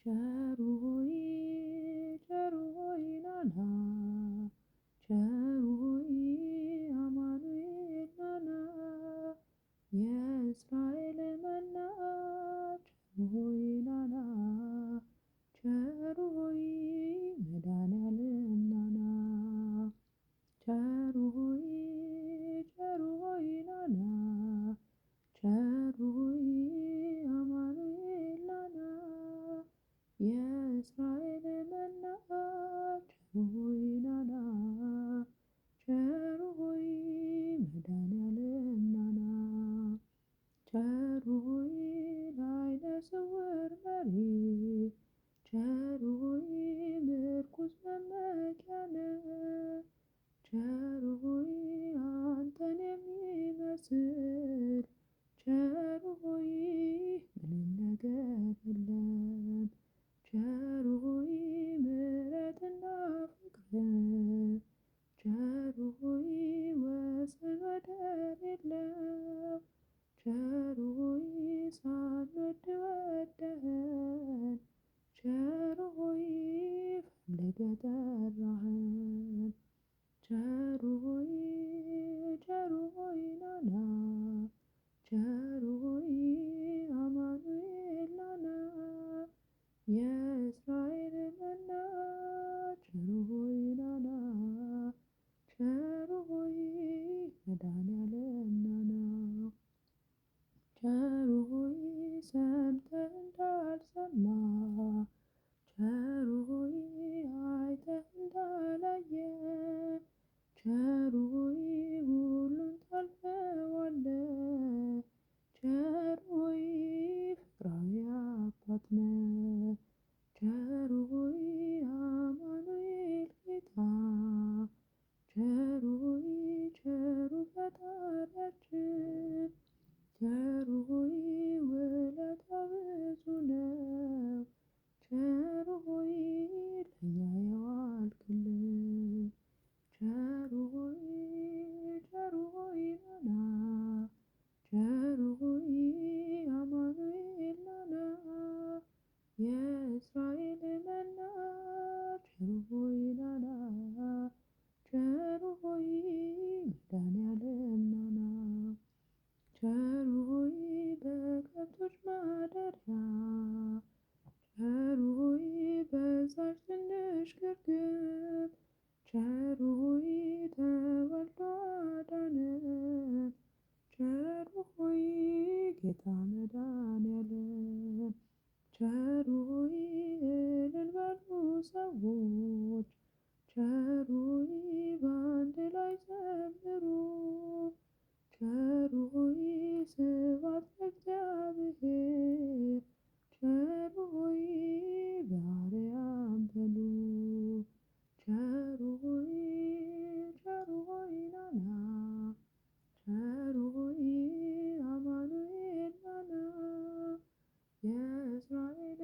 ቸሩ ሆይ ቸሩ ሆይ ናና ቸሩ ሆይ አማኑኤል ናና የእስራኤል መና ቸሩ ሆይ ናና ቸሩ ሆይ መድኃኒዓለም ናና ቸሩ ሆይ ቸሩ ሆይ ናና ቸሩ ሆይ አማኑኤል ናና የእስራኤል መና ቸሩ ሆይ ናና ቸሩ ሆይ መድኃኒዓለም ናና ቸሩ ሆይ ለዓይነ ስውር መሪ ቸሩ ሆይ ምርኩዝ መመኪያነ ቸሩ ሆይ አንተን የሚመስል ቸሩ ሆይ ምንም ነገር የለም ቸሩ ሆይ ምሕረትና ፍቅር ቸሩ ሆይ ወሰን ወደር የለው ቸሩ ሆይ ሳንወድ ወደኸን ቸሩ ሆይ ፈልገህ ጠራኸን ቸሩ ሆይ ቸሩ ሆይ ናና ቸሩ ሆይ አማኑኤል ናና የእስራኤል መና ቸሩ ሆይ ናና ቸሩ ሆይ መድኃኒዓለም ናና ቸሩ ሆይ ሰምተህ እንዳልሰማ ቸሩ ሆይ አይተህ እንዳላየ ቸሩ ሆይ ሁሉን ታልፈዋለህ ቸሩ ሆይ ፍቅራዊ አባት ነህ ቸሩ ሆይ አማኑኤል ጌታ ቸሩ ሆይ ቸሩ ፈጣሪያችን ቸሩ ሆይ ውለታህ ብዙ ነው ቸሩ ሆይ ለእኛ የዋልክልን ቸሩ ሆይ ቸሩ ሆይ ናና ቸሩ ሆይ አማኑኤል ናና የእስራኤል መና ቸሩ ሆይ ናና ቸሩ ሆይ መድኃኒዓለም ናና ቸሩ ሆይ በከብቶች ማደሪያ ቸሩ ሆይ በዛች ትንሽ ግርግም ቸሩ ሆይ ተወልዶ አዳነን ቸሩ ሆይ ጌታ መድኃኒዓለም ቸሩ ሆይ እልል በሉ ሰዎች ቸሩ ሆይ በአንድ ላይ ዘምሩ ቸሩ ሆይ ስብሐት ለእግዚአብሔር ቸሩ ሆይ በአርያም በሉ ቸሩ ሆይ ቸሩ ሆይ ናና ቸሩ ሆይ አማኑኤል ናና የእስራኤል